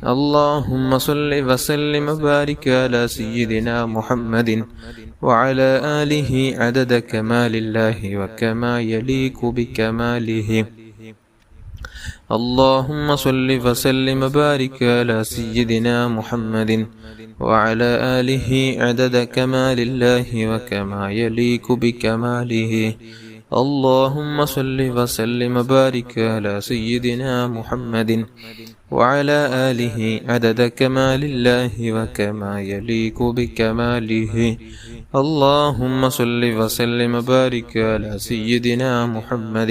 اللهم صل وسلم وبارك على سيدنا محمد وعلى آله عدد كمال الله وكما يليق بكماله. اللهم صل وسلم وبارك على سيدنا محمد وعلى آله عدد كمال الله وكما يليق بكماله. اللهم صل وسلم وبارك على سيدنا محمد وعلى آله عدد كمال الله وكما يليق بكماله. اللهم صل وسلم وبارك على سيدنا محمد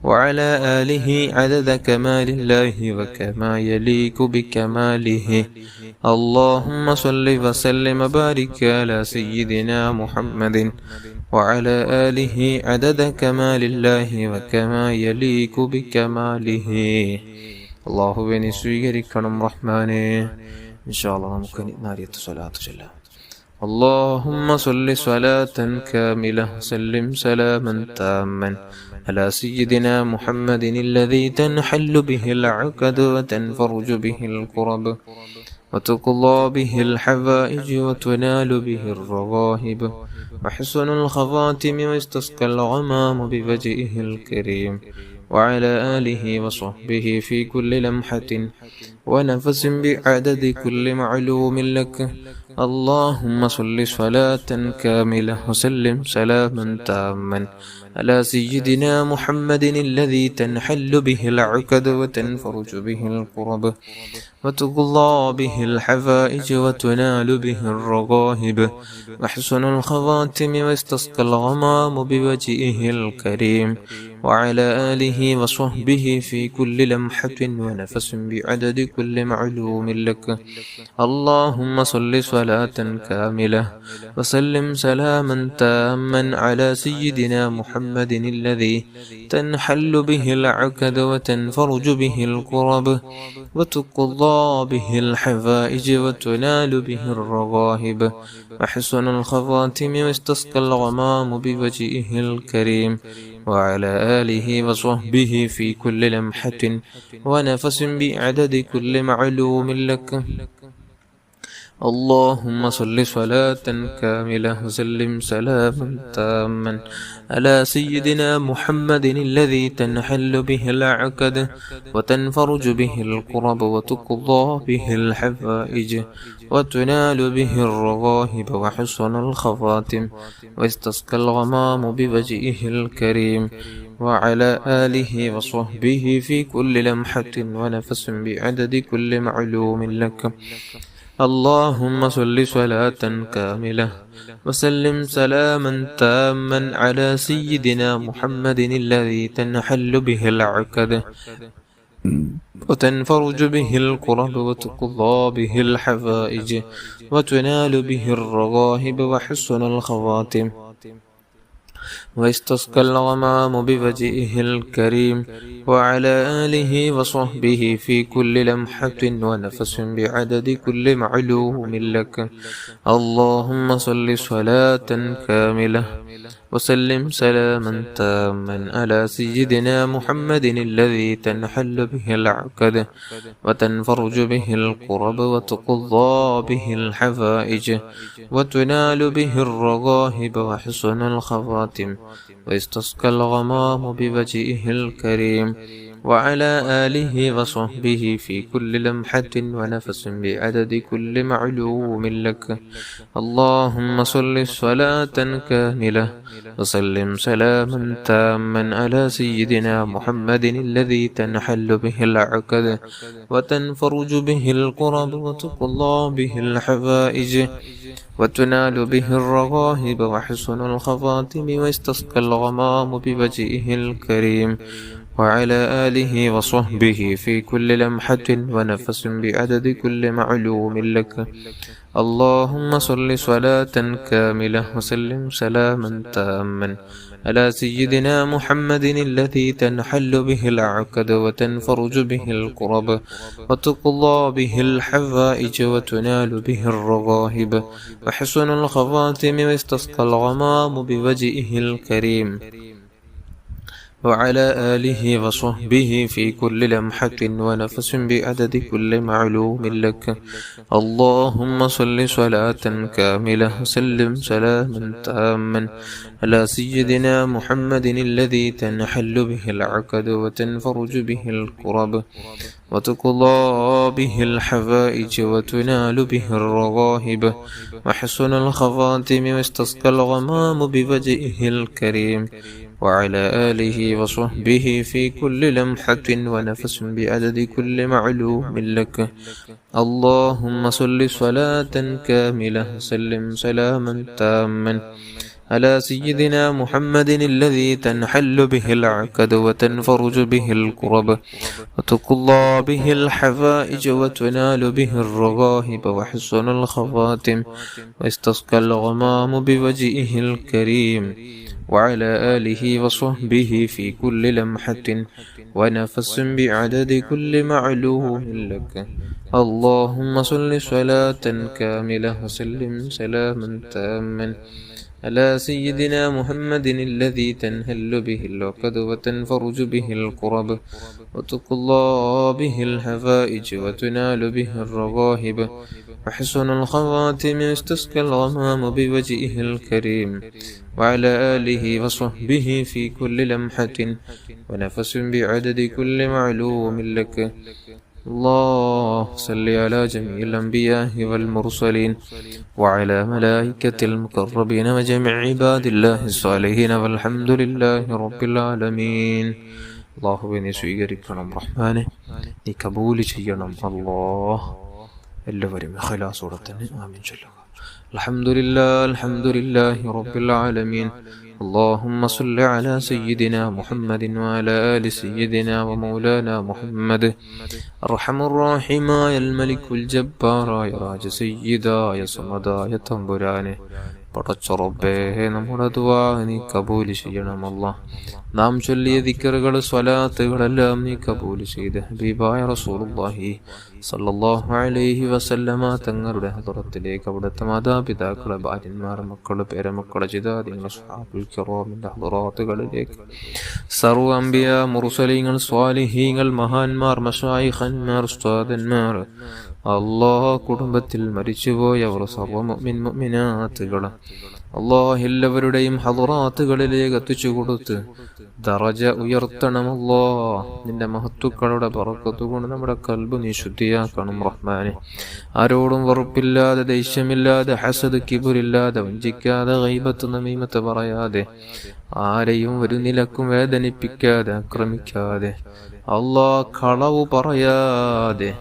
وعلى آله عدد كمال الله وكما يليق بكماله. اللهم صل وسلم وبارك على سيدنا محمد وعلى آله عدد كمال الله وكما يليق بكماله. അള്ളാഹുവിനെ സ്വീകരിക്കണം റഹ്മാനെ. ഇൻഷാ അല്ലാഹ് നമുക്ക് നാരിയത്ത് സ്വലാത്ത് ചൊല്ലാം. اللهم صل صلاة كاملة وسلم سلاما تاما على سيدنا محمد الذي تنحل به العقد وتنفرج به الكرب وتقضى به الحوائج وتنال به الرغائب وحسن الخواتم واستسقى الغمام بوجهه الكريم وعلى آله وصحبه في كل لمحة ونفس بعدد كل معلوم لك. اللهم صل صلاة كاملة وسلم سلاما تاما على سيدنا محمد الذي تنحل به العقد وتنفرج به الكرب وتقضى به الحوائج وتنال به الرغائب وحسن الخواتم واستسقى الغمام بوجهه الكريم وعلى آله وصحبه في كل لمحة ونفس بعدد كل معلوم لك. اللهم صل صلاة كاملة وسلم سلاما تاما على سيدنا محمد الذي تنحل به العقد وتنفرج به الكرب وتقضى به الحوائج وتنال به الرغائب وحسن الخواتم واستسقى الغمام بوجهه الكريم وعلى آله وصحبه في كل لمحة ونفس بعدد كل معلوم لك. اللهم صل صلاة كاملة وسلم سلاما تاما على سيدنا محمد الذي تنحل به العقد وتنفرج به الكرب وتقضى به الحوائج وتنال به الرغائب وحسن الخواتم واستسقى الغمام بوجهه الكريم وعلى آله وصحبه في كل لمحة ونفس بعدد كل معلوم لك. اللهم صل صلاة كاملة وسلم سلاما تاما على سيدنا محمد الذي تنحل به العقد وتنفرج به الكرب وتقضى به الحوائج وتنال به الرغائب وحسن الخواتم واستسقى الغمام بوجهه الكريم وعلى آله وصحبه في كل لمحة ونفس بعدد كل معلوم لك. اللهم صل صلاة كاملة وسلم سلاما تاما على سيدنا محمد الذي تنحل به العقد وتنفرج به الكرب وتقضى به الحوائج وتنال به الرغائب وحسن الخواتم واستسقى الغمام بوجهه الكريم وعلى آله وصحبه في كل لمحة ونفس بعدد كل معلوم لك. اللهم صل صلاة كاملة وسلم سلاما تاما على سيدنا محمد الذي تنحل به العقد وتنفرج به الكرب وتقضى به الحوائج وتنال به الرغائب وحسن الخواتم واستسقى الغمام بوجهه الكريم وعلى آله وصحبه في كل لمحة ونفس بعدد كل معلوم لك. اللهم صل صلاة كاملة وسلم سلاما تاما على سيدنا محمد الذي تنحل به العقد وتنفرج به الكرب وتقضى به الحوائج وتنال به الرغائب وحسن الخواتم واستسقى الغمام بوجهه الكريم وعلى آله وصحبه في كل لمحة ونفس بعدد كل معلوم لك. اللهم صل صلاة كاملة وسلم سلاما تاما على سيدنا محمد الذي تنحل به العقد وتنفرج به الكرب وتقضى به الحوائج وتنال به الرغائب وحسن الخواتم واستسقى الغمام بوجهه الكريم وعلى آله وصحبه في كل لمحة ونفس بعدد كل معلوم لك. اللهم صل صلاة كاملة وسلم سلاما تاما على سيدنا محمد الذي تنحل به العقد وتنفرج به الكرب وتقضى به الحوائج وتنال به الرغائب وحسن الخواتم واستسقى الغمام بوجهه الكريم وعلى آله وصحبه في كل لمحة ونفس بعدد كل معلوم لك. اللهم صل صلاة كاملة وسلم سلاما تاما على سيدنا محمد الذي تنهل به العقد وتنفرج به الكرب وتقضى به الحوائج وتنال به الرغائب وحسن الخواتم واستسقى الغمام بوجهه الكريم وعلى آله وصحبه في كل لمحة ونفس بعدد كل معلوم لك. الله صل على جميع الأنبياء والمرسلين وعلى ملائكة المقربين وجميع عباد الله الصالحين والحمد لله رب العالمين. അള്ളാഹുവേ നീ സ്വീകരിക്കണം റഹ്മാനെ, നീ കബൂൽ ചെയ്യണം അല്ലാഹ്. എല്ലാവരും ഇഖ്ലാസോടെ തന്നെ ആമീൻ ചൊല്ലുക. അൽഹംദുലില്ലാഹി റബ്ബിൽ ആലമീൻ. اللهم صل على سيدنا محمد وعلى آل سيدنا ومولانا محمد أرحم الراحمين يا الملك الجبار يا راج سيدا يا صمدا يا തമ്പുരാനെ പടച്ച റബ്ബേ, നമ്മുടെ ദുആ നീ കബൂൽ ചെയ്യണം അല്ലാഹ്. നാം ചൊല്ലിയ ദിക്റുകൾ സ്വലാത്തുകളെല്ലാം നീ കബൂൽ ചെയ്ത് ഹബീബായ റസൂലുള്ളാഹി സല്ലല്ലാഹു അലൈഹി വസല്ലമ തങ്ങളുടെ ഹദറത്തിലേക്ക് അവിടുത്തെ മാതാപിതാക്കളെ, ഭാര്യന്മാർ, മക്കള്, പേരമക്കളെ, ജിദാദികൾ, സ്വഹാബുൽ കിറാമിന്റെ ഹദറാത്തുകളിലേക്ക് സർവ്വ അംബിയ, മുർസലീങ്ങൾ, സ്വാലിഹീങ്ങൾ, മഹാന്മാർ, മശായിഖന്മാർ, ഉസ്താദന്മാർ, അല്ലാഹ് കുടുംബത്തിൽ മരിച്ചുപോയവർ സർവ്വ മുഅ്മിൻ മുഅ്മിനാത്തുകൾ അല്ലാഹ് എല്ലാവരുടെയും ഹദറാത്തുകളിലേക്ക് എത്തിച്ചു കൊടുത്ത് ദറജ ഉയർത്തണമല്ലോ. നിന്റെ മഹത്തുക്കളുടെ ബറക്കത്ത് കൊണ്ട് നമ്മുടെ ഖൽബ് നീ ശുദ്ധിയാക്കണം റഹ്മാനെ. ആരോടും വെറുപ്പില്ലാതെ, ദേഷ്യമില്ലാതെ, ഹസദ്, കിബുരില്ലാതെ, വഞ്ചിക്കാതെ, ഗൈബത്ത്, നമീമത്ത് പറയാതെ, ആരെയും ഒരു നിലക്കും വേദനിപ്പിക്കാതെ, ആക്രമിക്കാതെ, അല്ലാഹ് കളവ് പറയാതെ,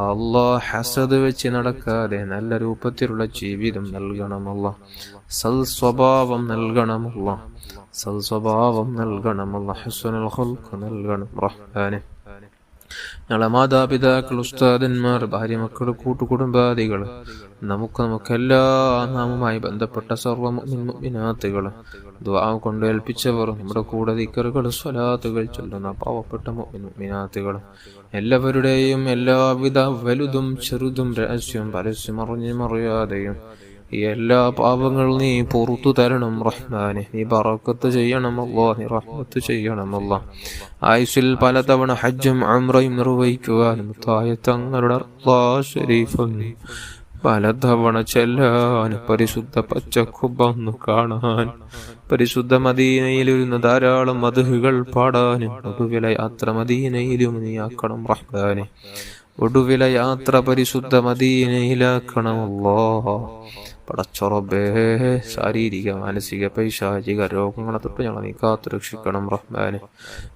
അല്ലാഹ് ഹസദ് വെച്ച് നടക്കാതെ നല്ല രൂപത്തിലുള്ള ജീവിതം നൽകണമല്ല. സൽസ്വഭാവം നൽകണമല്ല. സൽസ്വഭാവം നൽകണമല്ല. ഹുസ്നുൽ ഖുൽഖ് നൽകണം റഹ്മാനെ. ഞങ്ങളെ മാതാപിതാക്കൾ, ഉസ്താദന്മാർ, ഭാര്യ, മക്കൾ, കൂട്ടുകുടുംബാദികൾ, നമുക്കെല്ലാം നാമുമായി ബന്ധപ്പെട്ട സർവ്വ മുഅ്മിൻ മുഅ്മിനാത്തുകൾ, ദുആ കൊണ്ട് ഏൽപ്പിച്ചവർ, നമ്മുടെ കൂടെ ദിക്റുകൾ സ്വലാത്തുകൾ ചൊല്ലുന്ന പാവപ്പെട്ട മുഅ്മിൻ മുഅ്മിനാത്തുകൾ എല്ലാവരുടെയും എല്ലാവിധ വലുതും ചെറുതും രഹസ്യവും പരസ്യം അറിഞ്ഞും അറിയാതെയും എല്ലാ പാപങ്ങളും നീ പുറത്തു തരണം റഹ്മാനെ. നീ ബറക്കത്ത് ചെയ്യണമല്ലോ, നീ റഹ്മത്ത് ചെയ്യണമല്ലോ. ആയുസ്സിൽ പലതവണ ഹജ്ജും ഉംറയും നിർവഹിക്കുവാനും തങ്ങളുടെ ഷരീഫും പലതവണ ചെല്ലാൻ, പരിശുദ്ധ പച്ചക്കുബന്ന് കാണാൻ, പരിശുദ്ധ മദീനയിലിരുന്ന് ധാരാളം മദ്ഹുകൾ പാടാനും ഒടുവില യാത്ര മദീനയിലും നീ ആക്കണം റഹ്മാനെ. ഒടുവില യാത്ര പരിശുദ്ധ മദീനയിലാക്കണമല്ലോ. പടച്ച റബ്ബേ, ശാരീരിക, മാനസിക, പൈശാചിക രോഗങ്ങളെ തൊട്ട് ഞങ്ങളെ നീ കാത്തു രക്ഷിക്കണം റഹ്മാനെ.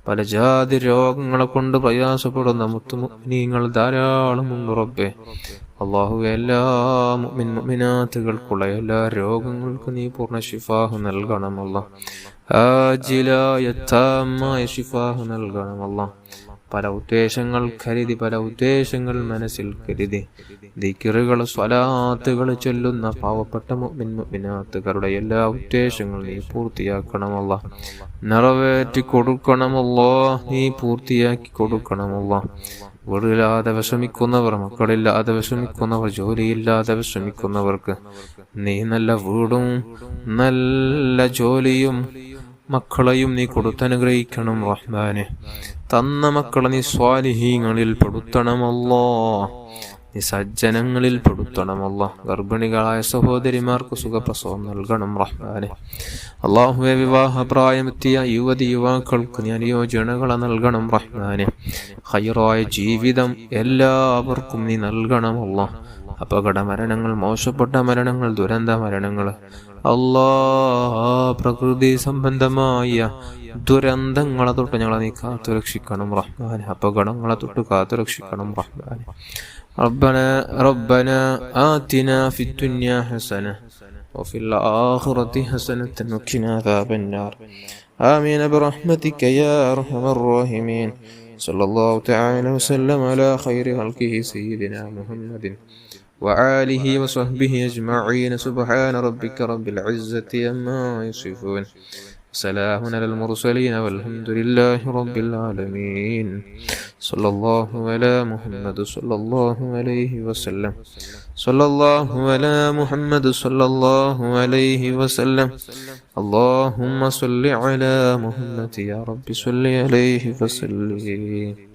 പല ജാതി രോഗങ്ങളെ കൊണ്ട് പ്രയാസപ്പെടുന്ന മുത്തുമുഅ്മിനീങ്ങൾ ധാരാളം ഉണ്ട് റബ്ബേ. അല്ലാഹു എല്ലാ മുഅ്മിൻ മുഅ്മിനാത്തുകൾക്കുള്ള എല്ലാ രോഗങ്ങൾക്കും നീ പൂർണ്ണ ശിഫാഹ് നൽകണമല്ല. ആജിലായ താമായ ശിഫാഹ് നൽകണമല്ല. പല ഉദ്ദേശങ്ങൾ കരുതി, പല ഉദ്ദേശങ്ങൾ മനസ്സിൽ കരുതി ദിക്റുകൾ സ്വലാത്തുകൾ ചൊല്ലുന്ന പാവപ്പെട്ട മുഅ്മിൻ മുഅ്മിനാത്തുകളുടെ എല്ലാ ഉദ്ദേശങ്ങളും നീ പൂർത്തിയാക്കണമല്ല. നിറവേറ്റി കൊടുക്കണമല്ലോ. നീ പൂർത്തിയാക്കി കൊടുക്കണമല്ലോ. വീടില്ലാതെ വിഷമിക്കുന്നവർ, മക്കളില്ലാതെ വിഷമിക്കുന്നവർ, ജോലിയില്ലാതെ വിഷമിക്കുന്നവർക്ക് നീ നല്ല വീടും നല്ല ജോലിയും മക്കളെയും നീ കൊടുത്തനുഗ്രഹിക്കണം റഹ്മാനെ. തന്ന മക്കളെ നീ സ്വാലിഹീങ്ങളിൽ പെടുത്തണമല്ലോ, നീ സജ്ജനങ്ങളിൽ പെടുത്തണമല്ലോ. ഗർഭിണികളായ സഹോദരിമാർക്ക് സുഖപ്രസവം നൽകണം റഹ്മാനെ. അള്ളാഹുവെ, വിവാഹപ്രായമെത്തിയ യുവതി യുവാക്കൾക്ക് നീ അനുയോജനകളെ നൽകണം റഹ്മാനെ. ഖൈറായ ജീവിതം എല്ലാവർക്കും നീ നൽകണമല്ലോ. അപകട മരണങ്ങൾ, മോശപ്പെട്ട മരണങ്ങൾ, ദുരന്ത മരണങ്ങൾ, പ്രകൃതി സംബന്ധമായ ദുരന്തങ്ങളെ തൊട്ട് ഞങ്ങളെ നീ കാത്തുരക്ഷിക്കണം റഹ്മാനെ. അപകടങ്ങളെ തൊട്ട് കാത്തുരക്ഷിക്കണം റഹ്മാനെ. ربنا آتنا في الدنيا حسنة وفي الآخرة حسنة وقنا عذاب النار. آمين برحمتك يا أرحم الراحمين. صلى الله تعالى وسلم على خير خلقه سيدنا محمد وآله وصحبه أجمعين. سبحان ربك رب العزة عما يصفون، سلام على المرسلين والحمد لله رب العالمين. صلى الله على محمد صلى الله عليه وسلم. صلى الله على محمد صلى الله عليه وسلم. اللهم صل على محمد يا رب صل عليه وسلم.